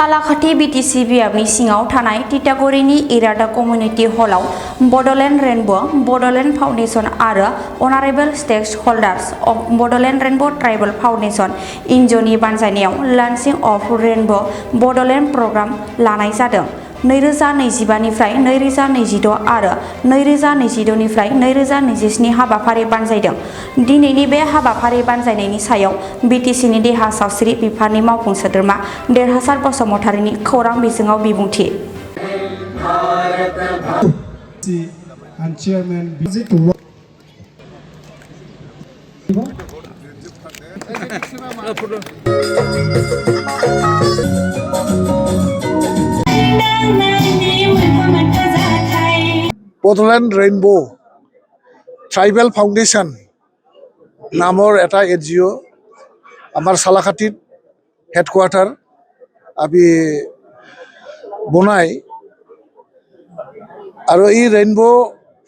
सालाखाथि BTC बियाबनि सिङाव थानाय तितागुरिनि इरादा कमिउनिटि हलाव बडलेण्ड रेनबो, बडलेण्ड फाउन्डेशन आरो honourable stakeholders of Bodoland Rainbow Tribal Foundation इनज'नि बानजायनायाव launching of Rainbow Bodoland programme लानाय जादों। 2025 निफ्राय 2026 आरो 2026 निफ्राय 2027 हाबाफारि बानजायदों। दिनैनि बे हाबाफारि बानजायनायनि सायाव बीटीसीनि देहा सावस्रि बिफाननि मावफुं सोद्रोमा देरहासार बसुमतारिनि खौरां बिजोङाव बिबुंथि। বডলেণ্ড ৰেইনবো ট্ৰাইবেল ফাউণ্ডেশ্যন নামৰ এটা NGO আমাৰ চালাখাটিত হেডকোৱাৰ্টাৰ আমি বনাই আৰু এই ৰেইনবো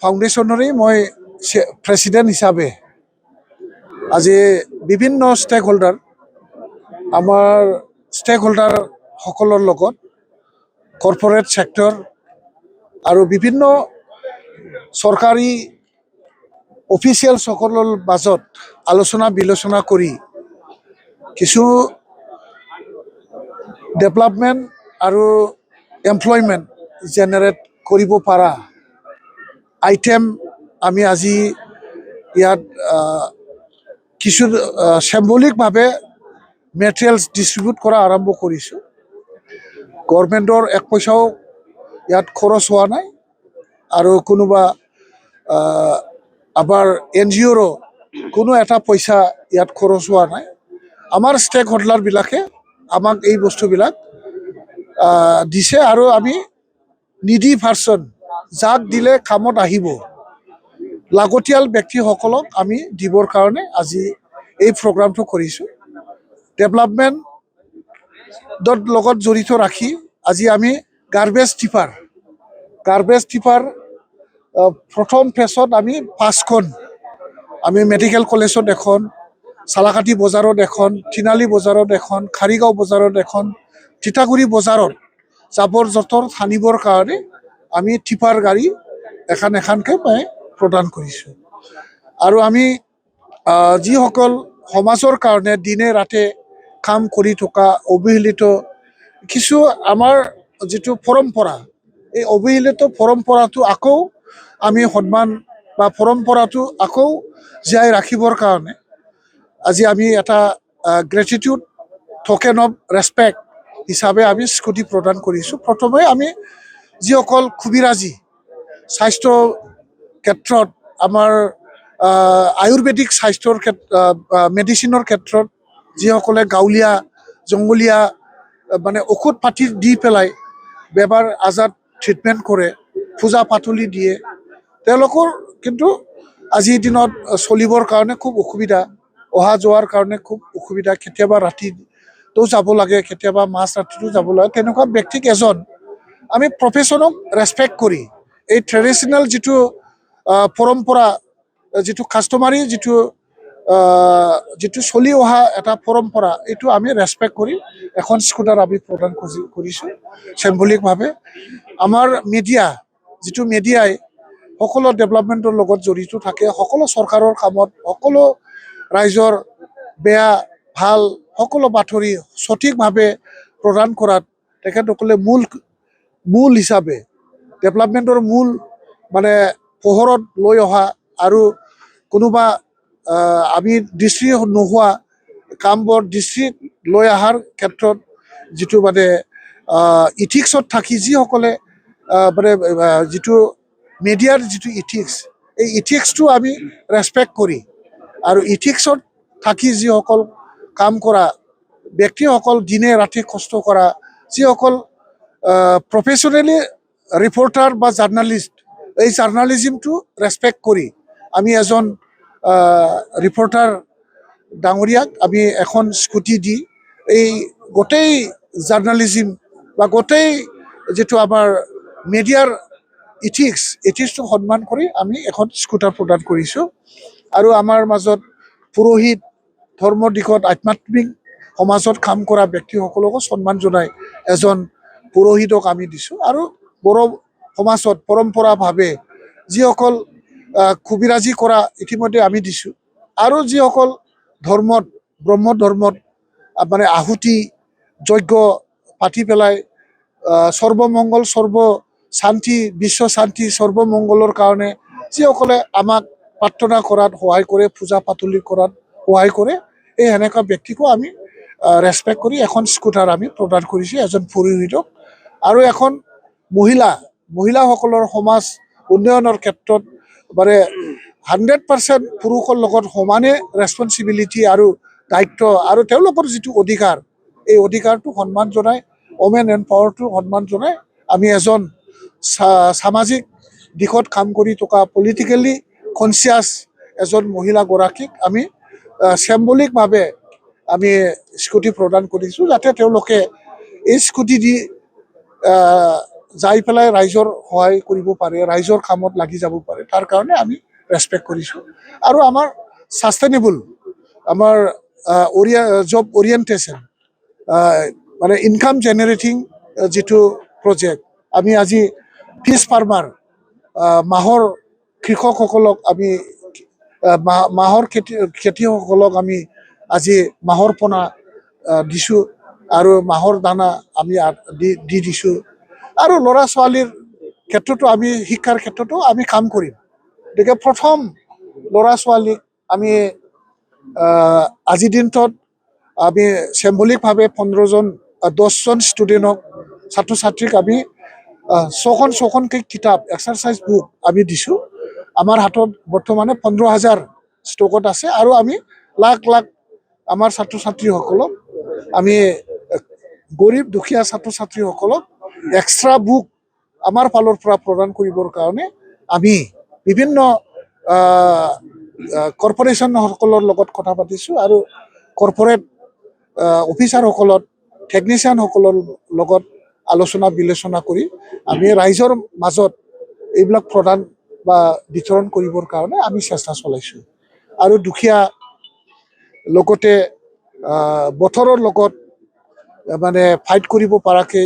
ফাউণ্ডেশ্যনৰে মই প্ৰেছিডেণ্ট হিচাপে আজি বিভিন্ন ষ্টেক হোল্ডাৰ আমাৰ ষ্টেক হোল্ডাৰ সকলৰ লগত কৰ্পৰেট ছেক্টৰ আৰু বিভিন্ন চৰকাৰী অফিচিয়েলসকলৰ মাজত আলোচনা বিলোচনা কৰি কিছু ডেভেলপমেণ্ট আৰু এমপ্লয়মেণ্ট জেনেৰেট কৰিব পৰা আইটেম আমি আজি ইয়াত কিছু চিম্বলিকভাৱে মেটেৰিয়েলছ ডিষ্ট্ৰিবিউট কৰা আৰম্ভ কৰিছোঁ। গভৰ্ণমেণ্টৰ এক পইচাও ইয়াত খৰচ হোৱা নাই আৰু কোনোবা আমাৰ NGOৰো কোনো এটা পইচা ইয়াত খৰচ হোৱা নাই। আমাৰ ষ্টেক হোল্ডাৰবিলাকে আমাক এই বস্তুবিলাক দিছে আৰু আমি নিডি পাৰ্চন যাক দিলে কামত আহিব লাগতিয়াল ব্যক্তিসকলক আমি দিবৰ কাৰণে আজি এই প্ৰগ্ৰামটো কৰিছোঁ। ডেভেলপমেণ্টৰ লগত জড়িত ৰাখি আজি আমি গাৰ্বেজ টিপাৰ প্ৰথম ফেজত আমি 5খন আমি মেডিকেল কলেজত এখন, চালাকাটি বজাৰত এখন, তিনালি বজাৰত এখন, খাৰিগাঁও বজাৰত এখন, তিতাগুৰি বজাৰত জাবৰ জোঁথৰ টানিবৰ কাৰণে আমি টিপাৰ গাড়ী এখনকৈ প্ৰদান কৰিছোঁ। আৰু আমি যিসকল সমাজৰ কাৰণে দিনে ৰাতে কাম কৰি থকা অৱহেলিত কিছু আমাৰ যিটো পৰম্পৰা, এই অৱহেলিত পৰম্পৰাটো আকৌ আমি সন্মান বা পৰম্পৰাটো আকৌ জীয়াই ৰাখিবৰ কাৰণে আজি আমি এটা গ্ৰেটিটিউড টকেন অফ ৰেছপেক্ট হিচাপে আমি স্কুটি প্ৰদান কৰিছোঁ। প্ৰথমে আমি যিসকল খুবিৰাজী স্বাস্থ্য ক্ষেত্ৰত আমাৰ আয়ুৰ্বেদিক স্বাস্থ্যৰ মেডিচিনৰ ক্ষেত্ৰত যিসকলে গাঁৱলীয়া জংগলীয়া মানে ঔষধ পাতি দি পেলাই বেমাৰ আজাৰ ট্ৰিটমেণ্ট কৰে, পূজা পাতলি দিয়ে, তেওঁলোকৰ কিন্তু আজিৰ দিনত চলিবৰ কাৰণে খুব অসুবিধা, অহা যোৱাৰ কাৰণে খুব অসুবিধা, কেতিয়াবা ৰাতিটো যাব লাগে, কেতিয়াবা মাজ ৰাতিটো যাব লাগে। তেনেকুৱা ব্যক্তিক এজন আমি প্ৰফেশ্যনক ৰেছপেক্ট কৰি এই ট্ৰেডিশ্যনেল যিটো পৰম্পৰা, যিটো কাষ্টমাৰী যিটো চলি অহা এটা পৰম্পৰা, এইটো আমি ৰেছপেক্ট কৰি এখন স্কুটাৰ আমি প্ৰদান কৰিছোঁ চিম্বলিকভাৱে। আমাৰ যিটো মিডিয়াই সকলো ডেভেলপমেণ্টৰ লগত জড়িত থাকে, সকলো চৰকাৰৰ কামত, সকলো ৰাইজৰ বেয়া ভাল সকলো বাতৰি সঠিকভাৱে প্ৰদান কৰাত তেখেতসকলে মূল হিচাপে ডেভেলপমেণ্টৰ মূল মানে পোহৰত লৈ অহা আৰু কোনোবা আমি দৃষ্টি নোহোৱা কামবোৰ দৃষ্টি লৈ অহাৰ ক্ষেত্ৰত যিটো মানে ইথিক্সত থাকি যিসকলে মানে যিটো মিডিয়াৰ যিটো ইথিক্স, এই ইথিক্সটো আমি ৰেছপেক্ট কৰি আৰু ইথিক্সত থাকি যিসকল কাম কৰা ব্যক্তিসকল, দিনে ৰাতি কষ্ট কৰা যিসকল প্ৰফেশ্যনেলি ৰিপৰ্টাৰ বা জাৰ্ণালিষ্ট, এই জাৰ্ণালিজিমটো ৰেছপেক্ট কৰি আমি এজন ৰিপৰ্টাৰ ডাঙৰীয়াক আমি এখন স্কুটি দি এই গোটেই জাৰ্ণালিজিম বা গোটেই যিটো আমাৰ মিডিয়াৰ ইথিক্সটো সন্মান কৰি আমি এখন স্কুটাৰ প্ৰদান কৰিছোঁ। আৰু আমাৰ মাজত পুৰোহিত, ধৰ্মৰ দিশত আধ্যাত্মিক সমাজত কাম কৰা ব্যক্তিসকলকো সন্মান জনাই এজন পুৰোহিতক আমি দিছোঁ। আৰু বড়ো সমাজত পৰম্পৰাভাৱে যিসকল কবিৰাজী কৰা ইতিমধ্যে আমি দিছোঁ। আৰু যিসকল ধৰ্মত ব্ৰহ্ম ধৰ্মত মানে আহুতি যজ্ঞ পাতি পেলাই সৰ্বমংগল সৰ্ব শান্তি বিশ্ব শান্তি সৰ্বমংগলৰ কাৰণে যিসকলে আমাক প্ৰাৰ্থনা কৰাত সহায় কৰে, পূজা পাতলি কৰাত সহায় কৰে, এই সেনেকুৱা ব্যক্তিকো আমি ৰেচপেক্ট কৰি এখন স্কুটাৰ আমি প্ৰদান কৰিছোঁ এজন পুৰোহিতক। আৰু এখন মহিলাসকলৰ সমাজ উন্নয়নৰ ক্ষেত্ৰত মানে 100% পুৰুষৰ লগত সমানে ৰেচপনচিবিলিটি আৰু দায়িত্ব আৰু তেওঁলোকৰ যিটো অধিকাৰ, এই অধিকাৰটো সন্মান জনাই ওমেন এম্পাৱাৰটো সন্মান জনাই আমি এজন সামাজিক দিশত কাম কৰি থকা পলিটিকেলি কনচিয়াছ এজন মহিলাগৰাকীক আমি চিম্বলিকভাৱে আমি স্কুটি প্ৰদান কৰিছোঁ, যাতে তেওঁলোকে এই স্কুটি দি যাই পেলাই ৰাইজৰ সহায় কৰিব পাৰে, ৰাইজৰ কামত লাগি যাব পাৰে, তাৰ কাৰণে আমি ৰেচপেক্ট কৰিছোঁ। আৰু আমাৰ ছাষ্টেইনেবল আমাৰ জব অৰিয়েণ্টেশ্যন মানে ইনকাম জেনেৰেটিং যিটো প্ৰজেক্ট, আমি আজি ফিছ ফাৰ্মাৰ মাহৰ কৃষকসকলক আমি মাহৰ খেতিয়কসকলক আমি আজি মাহৰ পোনা দিছোঁ আৰু মাহৰ দানা আমি দি দিছোঁ। আৰু ল'ৰা ছোৱালীৰ ক্ষেত্ৰতো আমি শিক্ষাৰ ক্ষেত্ৰতো আমি কাম কৰিম। গতিকে প্ৰথম ল'ৰা ছোৱালীক আমি আজিৰ দিনটোত আমি চিম্বলিকভাৱে 10জন ষ্টুডেণ্টক ছাত্ৰ ছাত্ৰীক আমি ছখনকৈ কিতাপ এক্সাৰচাইজ বুক আমি দিছোঁ। আমাৰ হাতত বৰ্তমানে 15,000 ষ্টকত আছে। আৰু আমি লাখ আমাৰ ছাত্ৰ ছাত্ৰীসকলক আমি গৰীব দুখীয়া ছাত্ৰ ছাত্ৰীসকলক এক্সট্ৰা বুক আমাৰ ফালৰ পৰা প্ৰদান কৰিবৰ কাৰণে আমি বিভিন্ন কৰ্পৰেশ্যনসকলৰ লগত কথা পাতিছোঁ। আৰু কৰ্পৰেট অফিচাৰসকলত টেকনিচিয়ানসকলৰ লগত আলোচনা বিলোচনা কৰি আমি ৰাইজৰ মাজত এইবিলাক প্ৰদান বা বিতৰণ কৰিবৰ কাৰণে আমি চেষ্টা চলাইছোঁ। আৰু দুখীয়া লগতে বতৰৰ লগত মানে ফাইট কৰিব পৰাকৈ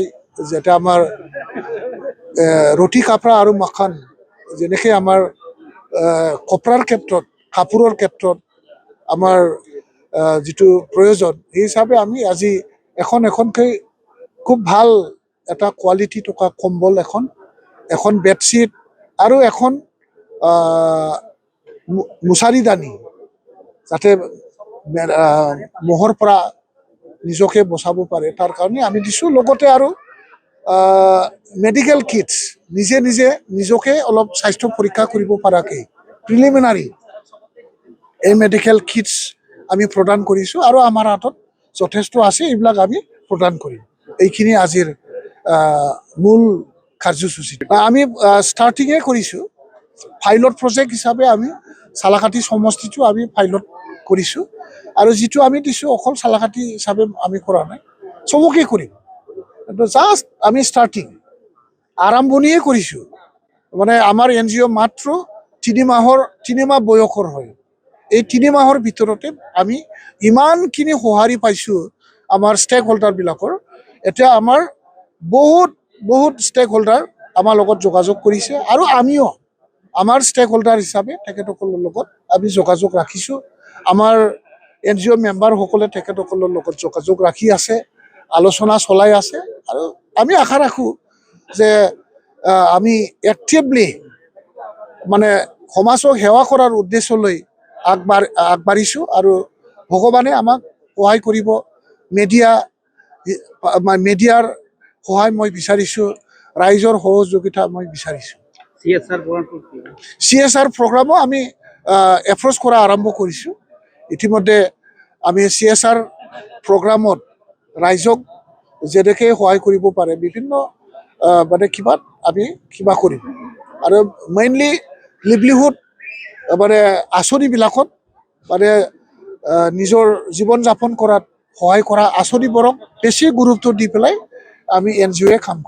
যাতে আমাৰ ৰুটি কাপৰা আৰু মাখান যেনেকৈ আমাৰ কপৰাৰ ক্ষেত্ৰত কাপোৰৰ ক্ষেত্ৰত আমাৰ যিটো প্ৰয়োজন, সেই হিচাপে আমি আজি এখনকৈ খুব ভাল এটা কোৱালিটি থকা কম্বল এখন বেডশ্বীট আৰু এখন মুছাৰিদানি যাতে মহৰ পৰা নিজকে বচাব পাৰে, তাৰ কাৰণে আমি দিছোঁ। লগতে আৰু মেডিকেল কিটছ নিজকে অলপ স্বাস্থ্য পৰীক্ষা কৰিব পৰাকৈ প্ৰিলিমিনাৰী এই মেডিকেল কিটছ আমি প্ৰদান কৰিছোঁ। আৰু আমাৰ হাতত যথেষ্ট আছে, এইবিলাক আমি প্ৰদান কৰিম। এইখিনি আজিৰ মূল কাৰ্যসূচী। আমি ষ্টাৰ্টিঙে কৰিছোঁ পাইলট প্ৰজেক্ট হিচাপে আমি চালাকাটি সমষ্টিটো আমি পাইলট কৰিছোঁ। আৰু যিটো আমি দিছোঁ অকল চালাকাটি হিচাপে আমি কৰা নাই, চবকে কৰিম। জাষ্ট আমি ষ্টাৰ্টিং আৰম্ভণিয়ে কৰিছোঁ। মানে আমাৰ NGO মাত্ৰ 3 মাহ বয়সৰ হয়। এই 3 মাহৰ ভিতৰতে আমি ইমানখিনি সঁহাৰি পাইছোঁ আমাৰ ষ্টেক হোল্ডাৰবিলাকৰ। এতিয়া আমাৰ বহুত ষ্টেক হোল্ডাৰ আমাৰ লগত যোগাযোগ কৰিছে। আৰু আমিও আমাৰ ষ্টেক হোল্ডাৰ হিচাপে তেখেতসকলৰ লগত আমি যোগাযোগ ৰাখিছোঁ। আমাৰ NGO মেম্বাৰসকলে তেখেতসকলৰ লগত যোগাযোগ ৰাখি আছে, আলোচনা চলাই আছে। আৰু আমি আশা ৰাখোঁ যে আমি এক্টিভলি মানে সমাজক সেৱা কৰাৰ উদ্দেশ্যলৈ আগবাঢ়িছোঁ। আৰু ভগৱানে আমাক সহায় কৰিব। মিডিয়াৰ সহায় মই বিচাৰিছোঁ, ৰাইজৰ সহযোগিতা মই বিচাৰিছোঁ। CSR প্ৰগ্ৰামো আমি এপ্ৰ'চ কৰা আৰম্ভ কৰিছোঁ। ইতিমধ্যে আমি CSR প্ৰগ্ৰামত ৰাইজক যেনেকৈ সহায় কৰিব পাৰে বিভিন্ন মানে আমি কিবা কৰিম। আৰু মেইনলি লিভলিহুড মানে আঁচনিবিলাকত মানে নিজৰ জীৱন যাপন কৰাত সহায় কৰা আঁচনিবোৰক বেছি গুৰুত্ব দি পেলাই আমি NGOয়ে কাম কৰিম।